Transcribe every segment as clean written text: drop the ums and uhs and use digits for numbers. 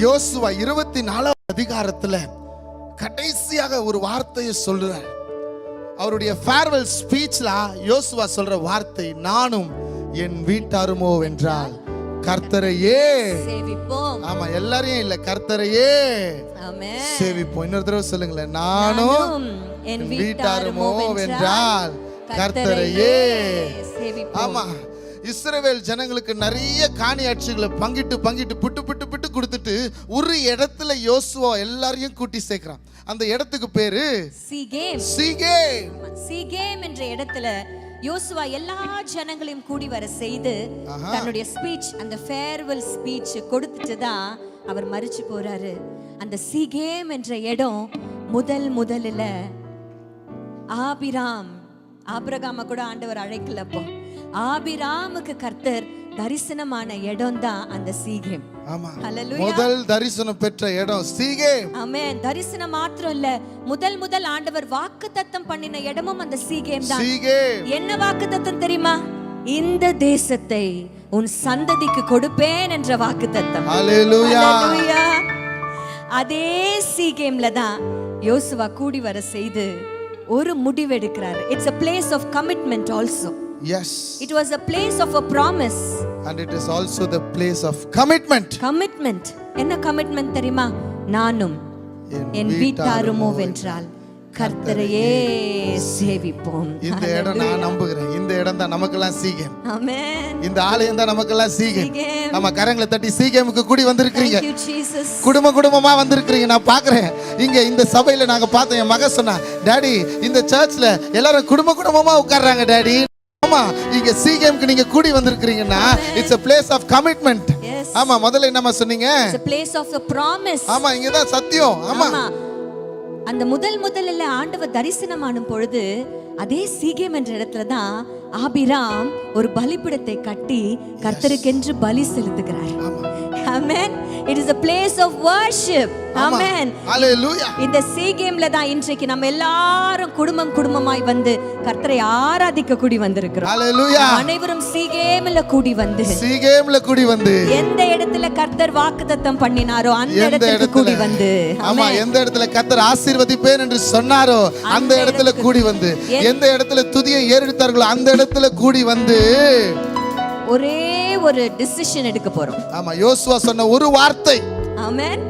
யோசுவா 24 அதிகாரத்துல கடைசியாக ஒரு வார்த்தையை சொல்றார். அவருடைய ஃபேர்வெல் ஸ்பீச்ல யோசுவா சொல்ற வார்த்தை, நானும் என் வீட்டாருமோ வென்றால் கர்த்தரையே சேவிப்போம். ஆமா, எல்லாரையும் இல்ல, கர்த்தரையே சேவிப்போம். இன்னொரு தடவை சொல்லுங்களேன், நானும் என் வீட்டாருமோ வென்றால் கர்த்தரையே சேவிப்போம். ஆமா, இஸ்ரவேல் ஜனங்களுக்கு நிறைய காணியாட்சிகளை பங்கிட்டு புட்டு புட்டு கொடுத்துட்டு ஒரு இடத்துல யோசுவா எல்லாரையும் கூட்டி சேர்க்கிறான். அந்த இடத்துக்கு பேரு சீகேம். சீகேம் என்ற இடத்துல யோசுவா எல்லா ஜனங்களையும் கூடி வர செய்து தன்னுடைய ஸ்பீச், அந்த ஃபேர்வெல் ஸ்பீச் கொடுத்துட்டு தான் அவர் மரிச்சு போறாரு. அந்த சீகேம் என்ற இடம் முதல்ல ஆபிராம கூட ஆண்டவர் அழைக்கலப்போ, ஆபிராமுக்கு கர்த்தர் தரிசனமான இடம் தான் அந்த சீகேம். ஆமா, முதல் தரிசனம் பெற்ற இடம் சீகேம். ஆமென். தரிசனம் மாத்திரம் இல்ல, முதல் ஆண்டவர் வாக்குத்தத்தம் பண்ணின இடமும் அந்த சீகேம் தான். என்ன வாக்குத்தத்தம் தெரியுமா? இந்த தேசத்தை உன் சந்ததிக்கு கொடுப்பேன் என்ற வாக்குத்தத்தம். ஹல்லேலூயா. அதே சீகேம்ல தான் யோசுவா கூடி வர செய்து ஒரு முடிவெடுக்கிறார். It's a place of commitment also. Yes. It was a place of a promise. And it is also the place of commitment. என்ன commitment தெரியுமா? நானும் என் வீட்டாருமோ வென்றால் கர்த்தரையே சேவிப்போம். இந்த இடம் நான் நம்புகிறேன், இந்த இடம் தான் நமக்கெல்லாம் சீகேம். ஆமென். இந்த ஆலயம் தான் நமக்கெல்லாம் சீகேம். நம்ம கரங்களை தட்டி சீகேமுக்கு கூடி வந்திருக்கீங்க. Thank you Jesus. குடும்பமா வந்திருக்கீங்க. நான் பாக்குறேன் இங்க இந்த சபையில நாங்க பார்த்தோம். என் மகன் சொன்னா, டாடி இந்த சர்ச்ல எல்லாரும் குடும்பமா உட்கார்றாங்க டாடி. ஆமா, இங்க சீகேமுக்கு நீங்க கூடி வந்திருக்கீங்கன்னா it's a place of commitment. ஆமா, முதல்ல என்னமா சொன்னீங்க? It's a place of a promise. ஆமா, இங்க தான் சத்தியம். ஆமா, அந்த முதல்ல ஆண்டவர் தரிசனமான பொழுது அதே சீகேம் என்ற இடத்துல தான் ஆபிராம் ஒரு பலிபீடத்தை கட்டி கர்த்தருக்கென்று பலி செலுத்துகிறார். ஆமென். It is a place of worship. ஆமென். ஹalleluya. இந்த சீகேம்ல தான் இன்றைக்கு நம்ம எல்லாரும் குடும்பமாய் வந்து கர்த்தரை ஆராதிக்க கூடி வந்திருக்கிறோம். ஹalleluya. அனைவரும் சீகேம்ல கூடி வந்து எந்த இடத்துல கர்த்தர் வாக்குத்தத்தம் பண்ணினாரோ அந்த இடத்துக்கு கூடி வந்து, ஆமா, எந்த இடத்துல கர்த்தர் ஆசீர்வதிப்பேன் என்று சொன்னாரோ அந்த இடத்துல கூடி வந்து, எந்த இடத்துல துதியை ஏறெடுத்தார்களோ அந்த இடத்துல கூடி வந்து ஒரே ஒரு டிசிஷன் எடுக்க போறோம். ஆமா, யோசுவா சொன்ன ஒரு வார்த்தை. ஆமென்.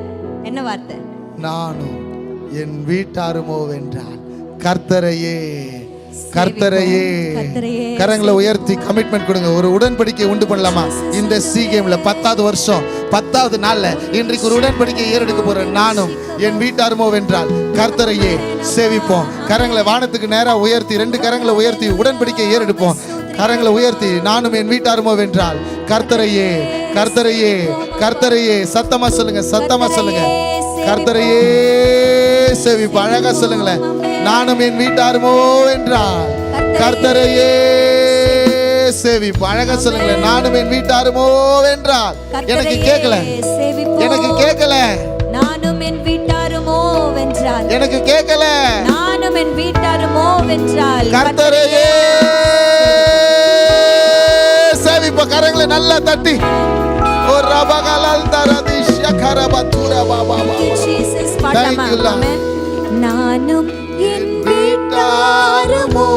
என்ன வார்த்தை? நானும் என் வீட்டாருமோ வென்றால் கர்த்தரையே. கரங்களை உயர்த்தி கமிட்மெண்ட் கொடுங்க. ஒரு உடன்படிக்கை உண்டு பண்ணலாமா? இந்த சீகேம்ல 10வது வருஷம் 10வது நாள்ல இன்றைக்கு ஒரு உடன்படிக்கை ஏறெடுக்க போறேன். நானும் என் வீட்டாருமோ வென்றால் கர்த்தரையே சேவிப்போம். கரங்களை வானத்துக்கு நேரா உயர்த்தி, 2 கரங்களை உயர்த்தி உடன்படிக்கை ஏறெடுப்போம். கரங்களை உயர்த்தி, நானும் என் வீட்டாருமோ வென்றால் கர்த்தரையே சத்தமா சொல்லுங்க, கர்த்தரையே சேவிப்போம். அழகா சொல்லுங்களேன், நானும் என் வீட்டாருமோ வென்றால் கர்த்தரையே சேவிப்போம். அழகா சொல்லுங்களேன், நானும் என் வீட்டாருமோ வென்றால். எனக்கு கேட்கல நானும் என் வீட்டாருமோ வென்றால். எனக்கு கேட்கல, நானும் என் வீட்டாருமோ வென்றால் கர்த்தரையே சேவிப்ப. கரங்களை நல்லா தட்டி ஒரு ரபகலால் தரதிஷ்ய கரபதுரா பாபா. ஜீசஸ் பாடமா. நானும் என் வீட்டாருமோ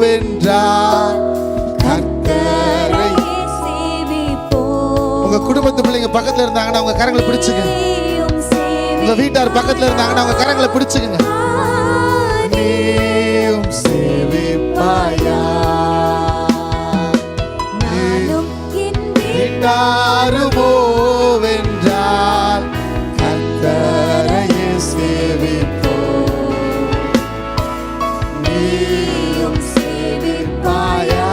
வென்றால் கர்த்தரையே சேவிப்போம். உங்க குடும்பத்து பிள்ளைங்க பக்கத்துல இருந்தாங்கன்னா உங்க கரங்களை பிடிச்சுக்கங்க. உங்க வீட்டார் பக்கத்துல இருந்தாங்கன்னா உங்க கரங்களை பிடிச்சுக்கங்க. நீயும் சேவிப்பாயா? வீட்டாருமோ வென்றால் கர்த்தரையே சேவிப்போம். நீயும் சேவிப்பாயா?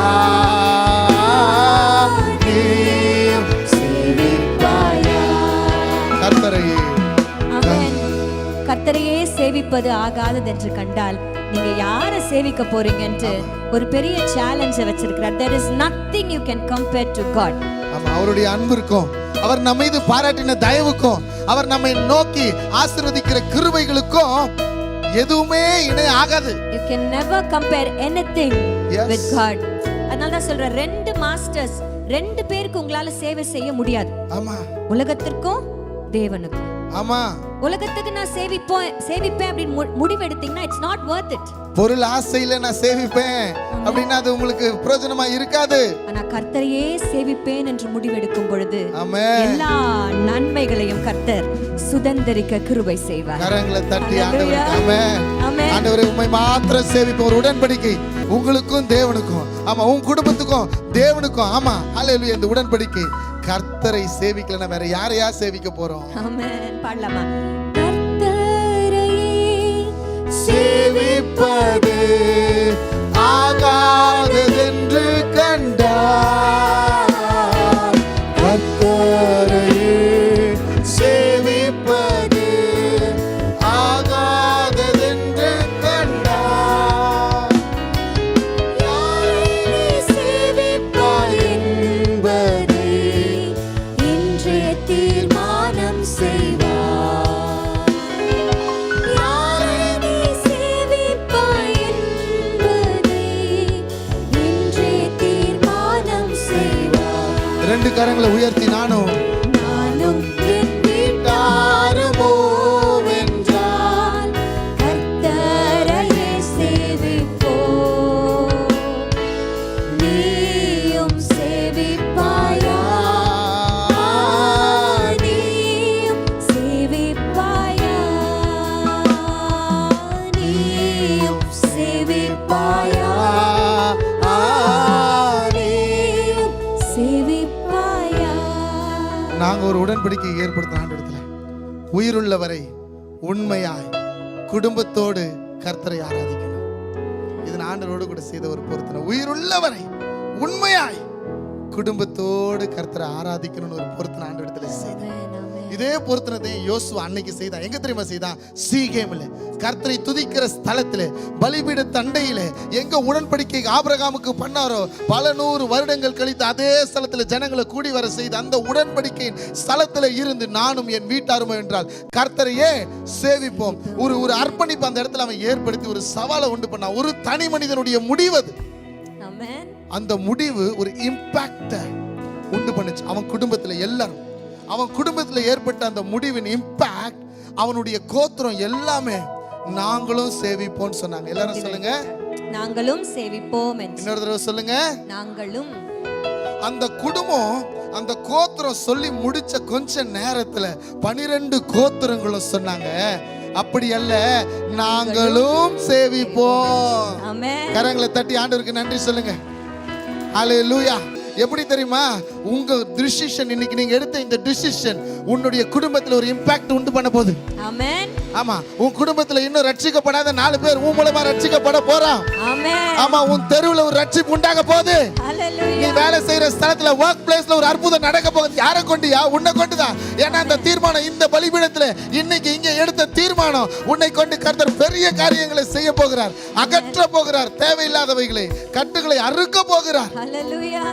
நீயும் சேவிப்பாயா? கர்த்தரையே. ஆமென். கர்த்தரையே சேவிப்பது ஆகாதது என்று கண்டால் நீங்க யாரை சேவிக்க போறீங்க என்று ஒரு பெரிய சேலஞ்சை வச்சிருக்கிறார். There is nothing you can compare to God. ஆமா, அவருடைய அன்பிற்கும் அவர் நம்ம மீது பாராட்டின தயவுக்கும் அவர் நம்மை நோக்கி ஆசீர்வதிக்கிற கிருபைகளுக்கும் எதுவுமே இணை ஆகாது. You can never compare anything with God. அதனால தான் சொல்ற, 2 மாஸ்டர்ஸ் 2 பேருக்கு உங்களால சேவை செய்ய முடியாது. ஆமா, உலகத்திற்கும் தேவனுக்கும். ஆமா, உலகத்துக்கு நான் சேவிப்பேன் அப்படின்னு முடிவு எடுத்தீங்கன்னா இட்ஸ் நாட் வர்த் இட். பொருள் ஆசையில நான் சேவிப்பேன் அப்படின்னா அது உங்களுக்கு பிரயோஜனமா இருக்காது. ஆனா கர்த்தரையே சேவிப்பேன் என்று முடிவெடுக்கும் பொழுது ஆமென், எல்லா நன்மைகளையும் கர்த்தர் சுதந்தரிக்க கிருபை செய்வார். கரங்களை தட்டி ஆண்டவரே, ஆமென், ஆண்டவரே உம்மை மாத்திரம் சேவிப்போம். ஒரு உடன்படிக்கை உங்களுக்கும் தேவனுக்கும், ஆமா உன் குடும்பத்துக்கும் தேவனுக்கும். ஆமா, ஹல்லேலூயா. இந்த உடன்படிக்கை கர்த்தரை சேவிக்கலன்னா வேற யாரையா சேவிக்க போறோம்? ஆமென். பாடலாமா? கர்த்தரையே சேவிப்பது ஆகாததென்று கண்டார். கர்த்தரையே சேவிப்பது ஆகாததென்று கண்டார். யாரை சேவிப்பாய் என்பதை இன்றே தீர்மானம் செய்வார். யாரை சேவிப்பாய் என்பதை இன்றே தீர்மானம் செய்வார். ரெண்டு கரங்களை உயர்த்தி நானும் என் வீட்டாருமோ வென்றால் கர்த்தரையே சேவிப்போம். நீயும் சேவிப்பாயா? நீயும் சேவிப்பாயா? நீயும் சேவிப்பாயா? நீயும் சேவிப்பாயா? நாங்க ஒரு உடன்படிக்கை ஏற்படுத்தின ஆண்டவரத்துல உயிருள்ளவரை உண்மையாய் குடும்பத்தோடு கர்த்தரை ஆராதிக்கணும். இது நான் ஆண்டவரோடு கூட செய்த ஒரு பொருத்தனை. உயிருள்ளவரை உண்மையாய் குடும்பத்தோடு கர்த்தரை ஆராதிக்கணும்னு ஒரு பொருத்தனை ஆண்டவரத்துல செய்தேன். இதே பொருத்தனத்தை யோசுவா அன்னைக்கு செய்தான். எங்க தெரியுமா செய்தான்? சீகேமில் கர்த்தரை துதிக்கிற ஸ்தலத்துல, பலிபீட தண்டையில எங்க உடன்படிக்கை ஆபிரகாமுக்கு பண்ணாரோ, பல 100 வருடங்கள் கழித்து அதே ஸ்தலத்துல ஜனங்களை கூடி வர செய்த அந்த உடன்படிக்கையின் ஸ்தலத்துல இருந்து நானும் என் வீட்டாருமோ என்றால் கர்த்தரையே சேவிப்போம். ஒரு அர்ப்பணிப்பு அந்த இடத்துல அவன் ஏற்படுத்தி ஒரு சவாலை உண்டு பண்ணான். ஒரு தனி மனிதனுடைய முடிவு அது. அந்த முடிவு ஒரு இம்பாக்ட உண்டு பண்ணுச்சு அவன் குடும்பத்துல. எல்லாரும் அவன் குடும்பத்துல ஏற்பட்ட அந்த முடிவின் இம்பாக்ட், அவனுடைய கோத்திரம் எல்லாமே நாங்களும் சேவிப்போம் சொன்னாங்க. எல்லாரும் சொல்லுங்க, நாங்களும் சேவிப்போம். இன்னொரு தடவை சொல்லுங்க, நாங்களும். அந்த குடும்பம் அந்த கோத்திரம் சொல்லி முடிச்ச கொஞ்ச நேரத்துல 12 கோத்திரங்களும் சொன்னாங்க, அப்படி அல்ல, நாங்களும் சேவிப்போம். ஆமென். கரங்களை தட்டி ஆண்டவருக்கு நன்றி சொல்லுங்க. ஹல்லேலூயா. எப்படி தெரியுமா? உங்க டிசிஷன், இன்னைக்கு நீங்க எடுத்த இந்த டிசிஷன் உன்னுடைய குடும்பத்துல ஒரு இம்பாக்ட் உண்டு பண்ண போகுது. ஆமென். ஆமா, உன் குடும்பத்துல இன்னும் ரட்சிக்கப்படாத 4 பேர் உன் மூலமா ரட்சிக்கப்பட போறான். ஆமென். ஆமா, உன் தெருவுல ஒரு ரட்சிப்பு உண்டாக போகுது. ஹல்லேலூயா. நீ வேலை செய்யற ஸ்தலத்துல, வொர்க் பிளேஸ்ல ஒரு அற்புதம் நடக்க போகுது. யாரை கொண்டியா? உன்னை கொண்டுதான். ஏன்னா அந்த தீர்மானம், இந்த பலிபீடத்துல இன்னைக்கு இங்க எடுத்த தீர்மானம், உன்னை கொண்டு கர்த்தர் பெரிய காரியங்களை செய்ய போகிறார், அகற்ற போகிறார், தேவையில்லாதவைகளை கட்டுகளை அறுக்க போகிறார். ஹல்லேலூயா.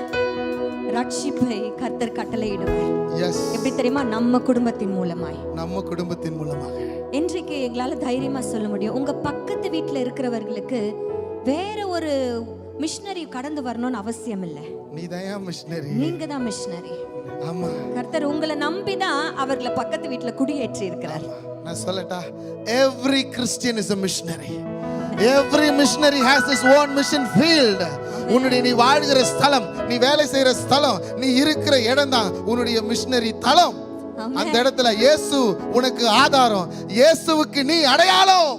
ரட்சிப்பை கர்த்தர் கட்டளையிடுவார். எஸ். எப்படி தெரியுமா? நம்ம குடும்பத்தின் மூலமாய். நம்ம குடும்பத்தின் மூலமாக. இன்றைக்கு எங்களால தைரியமா சொல்ல முடியும், உங்க பக்கத்து வீட்டுல இருக்கிறவர்களுக்கு வேற ஒரு மிஷனரி கடந்து வரணும்னு அவசியம் இல்லை. நீதான் மிஷனரி. நீங்க தான் மிஷனரி. ஆமா, கர்த்தர் உங்களை நம்பிதான் அவர்களை பக்கத்து வீட்டுல குடியேற்றி இருக்கிறார். நான் சொல்லட்டா, every Christian is a missionary. Every missionary has his own mission field. உன்னுடைய நீ வாழ்கிற ஸ்தலம், நீ வேலை செய்யற ஸ்தலம், நீ இருக்கிற இடம் தான் உன்னுடைய மிஷனரி தலம். அந்த இடத்துல இயேசு உனக்கு ஆதாரம், இயேசுவுக்கு நீ அடையாளம்.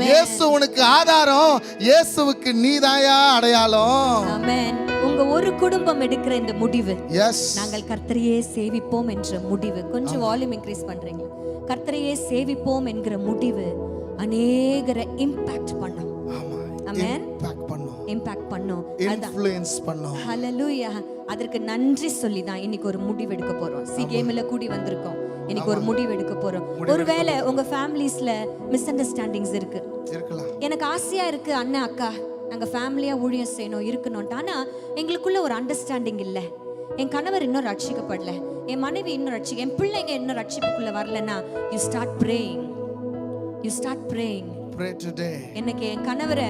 இயேசு உனக்கு ஆதாரம், இயேசுவுக்கு நீதாயா அடையாளம். ஆமென். உங்க ஒரு குடும்பம் எடுக்கிற இந்த முடிவு, எஸ், நாங்கள் கர்த்தரையே சேவிப்போம் என்ற முடிவு, கொஞ்சம் வால்யூம் இன்க்ரீஸ் பண்றீங்க. கர்த்தரையே சேவிப்போம் என்கிற முடிவு அநேகரை இம்பாக்ட் பண்ணும். ஆமென். இம்பாக்ட் பண்ணும், இன்ஃப்ளூயன்ஸ் பண்ணும். ஹல்லேலூயா. அதற்கு நன்றி சொல்லி தான் இன்னைக்கு ஒரு முடிவு எடுக்க போறோம். சீகேமில கூடி வந்திருக்கோம். இன்னைக்கு ஒரு முடிவு எடுக்க போறோம். ஒருவேளை உங்க ஃபேமிலிஸ்ல மிஸ் அண்டர்ஸ்டாண்டிங்ஸ் இருக்கு. எனக்கு ஆசையா இருக்கு அண்ணன் அக்கா நாங்க ஃபேமிலியா ஊழியம் செய்யணும் இருக்கணும், ஆனா எங்களுக்குள்ள ஒரு அண்டர்ஸ்டாண்டிங் இல்ல. என் கணவர் இன்னும் ரட்சிக்கப்படல, என் மனைவி இன்னும் ரட்சிக்க, என் பிள்ளைங்க இன்னும் ரட்சிப்புக்குள்ள வரலன்னா you start praying. You start praying. Pray today. எனக்கு என் கணவரை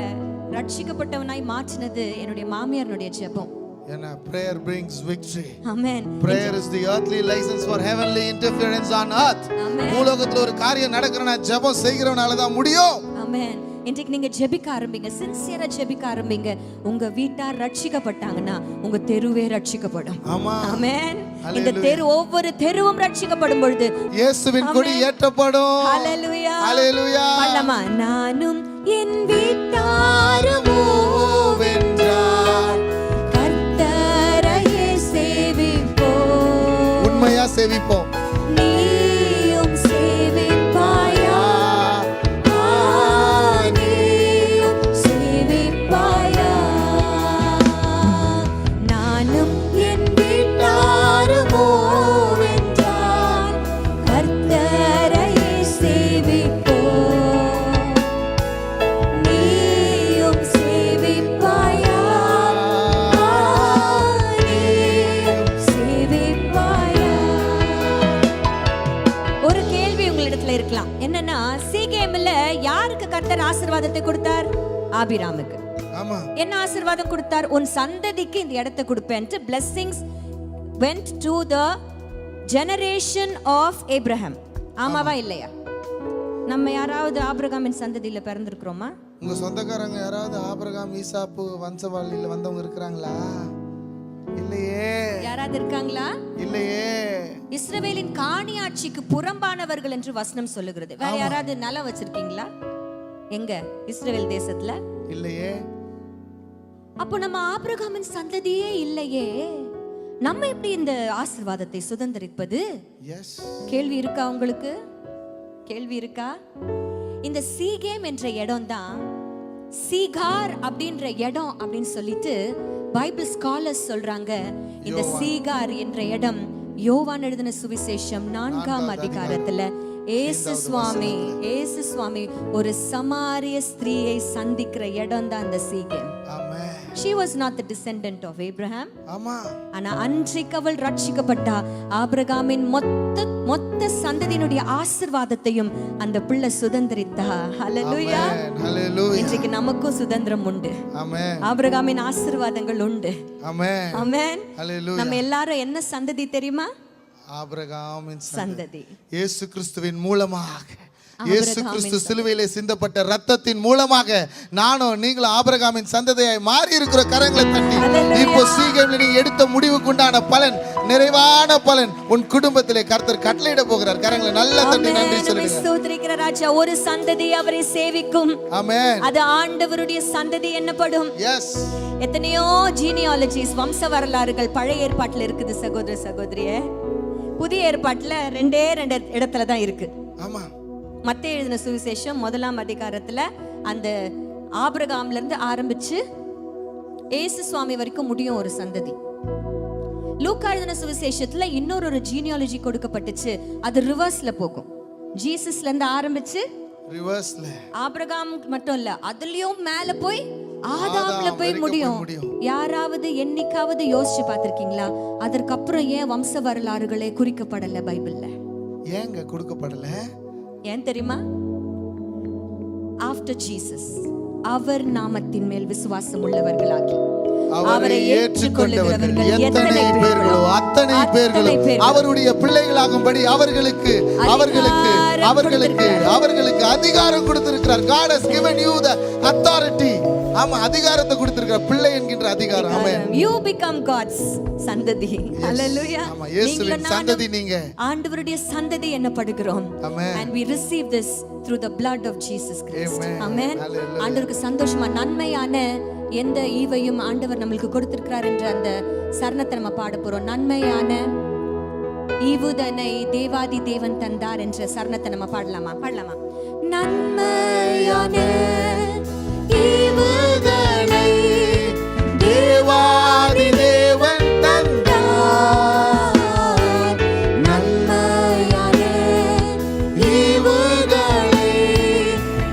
ரட்சிக்கப்பட்டவனாய் மாற்றினது என்னுடைய மாமியாருடைய ஜெபம். ஏன்னா prayer brings victory. Amen. Prayer is the earthly license for heavenly interference on earth. ஆமென். பூலோகத்துல ஒரு காரியம் நடக்கறனா ஜெபம் செய்கிறவனால தான் முடியும். ஆமென். இன்றைக்கு நீங்க ஜெபிக்க ஆரம்பிங்க, சின்சியரா ஜெபிக்க ஆரம்பிங்க. உங்க வீட்டார் ரட்சிக்கப்பட்டாங்கன்னா உங்க தெருவே ரட்சிக்கப்படும். ஆமா. ஆமென். இந்த தெரு, ஒவ்வொரு தெருவும் ரட்சிக்கப்படும் பொழுது இயேசுவின் கொடி ஏற்றப்படும். ஹalleluya. ஹalleluya. பல்லமா நானும் என் வீட்டாருமோ வென்றார் கர்த்தரையே சேவிப்போம். உண்மையா சேவிப்போம். நீயும் சேவிப்பாயா? நீயும் சேவிப்பாயா? நானும் என் வீட்டாருமோ வென்றார் கர்த்தரையே சேவிப்போம். நீயும் சேவிப்பாயா? நீயும் சேவிப்பாயா? ஒரு கேள்வி உங்களிடத்துல இருக்கலாம், என்னன்னா சீகேம்ல யாருக்கு கர்த்தர் ஆசீர்வாதத்தை கொடுத்தார்? ஆபிராமுக்கு. ஆமா. என்ன ஆசீர்வாதம் கொடுத்தார்? உன் சந்ததிக்கு இந்த இடத்தை கொடுப்பேன்ட்டு blessings went to the generation of Abraham. ஆமாவா இல்லையா? நம்ம யாராவது ஆபிரகாமின் சந்ததியில பிறந்திருக்கிறோமா? உங்க சொந்தக்காரங்க யாராவது ஆபிரகாம் ஈசாப்பு வம்சவாளியில வந்தவங்க இருக்கிறாங்களா? இல்லையே. யாராவது இருக்காங்களா? இல்லையே. இஸ்ரவேலின் காணியாட்சிக்கு புறம்பானவர்கள் என்று வசனம் சொல்லுகிறது. வேற யாராவது நிலம் வச்சிருக்கீங்களா எங்க இஸ்ரவேல் தேசத்துல? இல்லையே. அப்போ நம்ம ஆபிரகாமின் சந்ததியே இல்லையே, நம்ம எப்படி இந்த ஆசீர்வாதத்தை சுதந்தரிப்பது? எஸ். கேள்வி இருக்கா உங்களுக்கு? கேள்வி இருக்கா? இந்த சீகேம் என்ற இடம் தான் சீகார் அப்படின்ற இடம் அப்படின்னு சொல்லிட்டு பைபிள் ஸ்காலர்ஸ் சொல்றாங்க. இந்த சீகார் என்ற இடம் யோவான் எழுதின சுவிசேஷம் 4ஆம் அதிகாரத்துல ஏசு சுவாமி ஒரு சமாரிய ஸ்திரீயை சந்திக்கிற இடம் தான் அந்த சீகேம். ஆமென். She was not the descendant of Abraham. ஆமா. ஆனா அன்றைக்கு அவள் ரட்சிக்கப்பட்டா. ஆபிரகாமின் மொத்த சந்ததியினுடைய ஆசீர்வாதத்தையும் அந்த பிள்ளை சுதந்தரித்தா. ஹalleluya. ஹalleluya. இன்றைக்கு நமக்கும் சுதந்திரம் உண்டு. ஆமென். ஆபிரகாமின் ஆசீர்வாதங்கள் உண்டு. ஆமென். ஆமென். ஹalleluya. நம்ம எல்லாரும் என்ன சந்ததி தெரியுமா? ஆபிரகாமின் சந்ததி. இயேசு கிறிஸ்துவின் மூலமாக, இயேசு கிறிஸ்து சிலுவையிலே சிந்தப்பட்ட இரத்தத்தின் மூலமாக நானும் நீங்களும் ஆபிரகாமின் சந்ததியாய் மாறி இருக்கிற கரங்களை தட்டி இப்போ சீகேம்ல நீ எடுத்த முடிவுக்கு உண்டான பலன், நிறைவான பலன் உன் குடும்பத்திலே கர்த்தர் கட்டளையிட போகிறார். கரங்களை நல்லா தட்டி நன்றி சொல்லுங்க. ஸ்தோத்திரிக்கிற ராஜா. ஒரு சந்ததி அவரை சேவிக்கும். ஆமென். அது ஆண்டவருடைய சந்ததி என்னப்படும். எஸ். எத்தனையோ ஜீனியாலஜிஸ், வம்ச வரலாறுகள் பழைய ஏற்பாட்டுல இருக்குது சகோதர சகோதரியே. புதிய ஏற்பாட்டுல ரெண்டே இடத்துல தான் இருக்கு. ஆமா. மத்தேயு எழுதின சுவிசேஷம் 1ஆம் அதிகாரத்துல அந்த ஆபிரகாம்ல இருந்து ஆரம்பிச்சு ஏசு சுவாமி வரைக்கும் முடியும் ஒரு சந்ததி. லூக்கா எழுதின சுவிசேஷத்துல இன்னொரு ஜீனியாலஜி கொடுக்கப்பட்டுச்சு, அது ரிவர்ஸ்ல போகும். ஜீசஸ்ல இருந்து ஆரம்பிச்சு ரிவர்ஸ்ல ஆபிரகாம் மட்டும் இல்ல, அதுலயும் மேல போய் ஆதாம்ல போய் முடியும். யாராவது என்னைக்காவது யோசிச்சு பார்த்திருக்கீங்களா அதற்கப்புறம் ஏன் வம்ச வரலாறுகளே குறிக்கப்படல பைபிள்ல? ஏங்க கொடுக்கப்படல? ஏன் தெரியுமா? ஆஃப்டர் ஜீசஸ் அவர் நாமத்தின் மேல் விசுவாசம் உள்ளவர்களாகி அவரை ஏற்றுக்கொள்ளுகிறவர்கள் எத்தனை பேர்களோ அத்தனை பேர்களும் அவருடைய பிள்ளைகளாகும்படி அவர்களுக்கு அதிகாரம் கொடுத்திருக்கிறார். God has given you the authority. ஆமா, அதிகாரத்தை கொடுத்திருக்கிறார், பிள்ளை என்கின்ற அதிகாரம். ஆமென். You become God's சந்ததி. Hallelujah. ஆமா, இயேசுவின் சந்ததி நீங்க. ஆண்டவருடைய சந்ததி என்னப்படுகிறோம். ஆமென். And we receive this through the blood of Jesus Christ. Amen. Amen. ஆண்டவருக்கு சந்தோஷமா நன்மையான எந்த ஈவையும் ஆண்டவர் நம்மளுக்கு கொடுத்திருக்கிறார் என்ற அந்த சரணத்தை நம்ம பாட போறோம். நன்மையான ஈவுதனை தேவாதி தேவன் தந்தார் என்ற சரணத்தை நம்ம பாடலாமா? நன்மையான ஈவுதனை தேவாதி தேவன் தந்தார். நன்மையான ஈவுதனை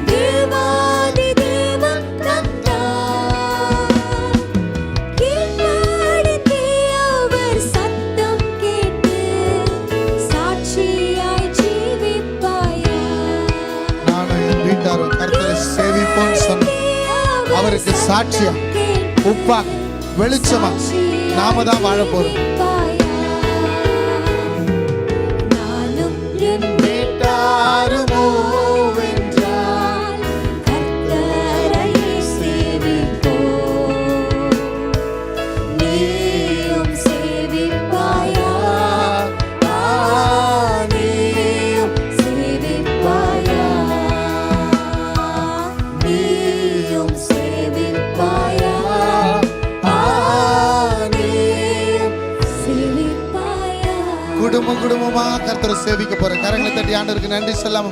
தேவாதி தேவன் தந்தார். கீழ்ப்படுத்தி அவர் சத்தம் கேட்டு சாட்சியாய் ஜீவிப்பாயா. நானும் என் வீட்டாரும் கர்த்தரை சேவிப்போம் சொன்ன அவருக்கு சாட்சியா, உப்பா, வெளிச்சமா நாம தான் வாழ போறோம். நானும் என் வீட்டாருமோ வென்றால் கர்த்தரையே சேவிப்போம். நீயும் சேவிப்பாயா? நீயும் சேவிப்பாயா? நீயும் சேவிப்பாயா? நீயும் சேவிப்பாயா? குடும்பமா கர்த்தரை சேவிக்க போற கரங்களை தட்டி ஆண்டவருக்கு நன்றி சொல்லாம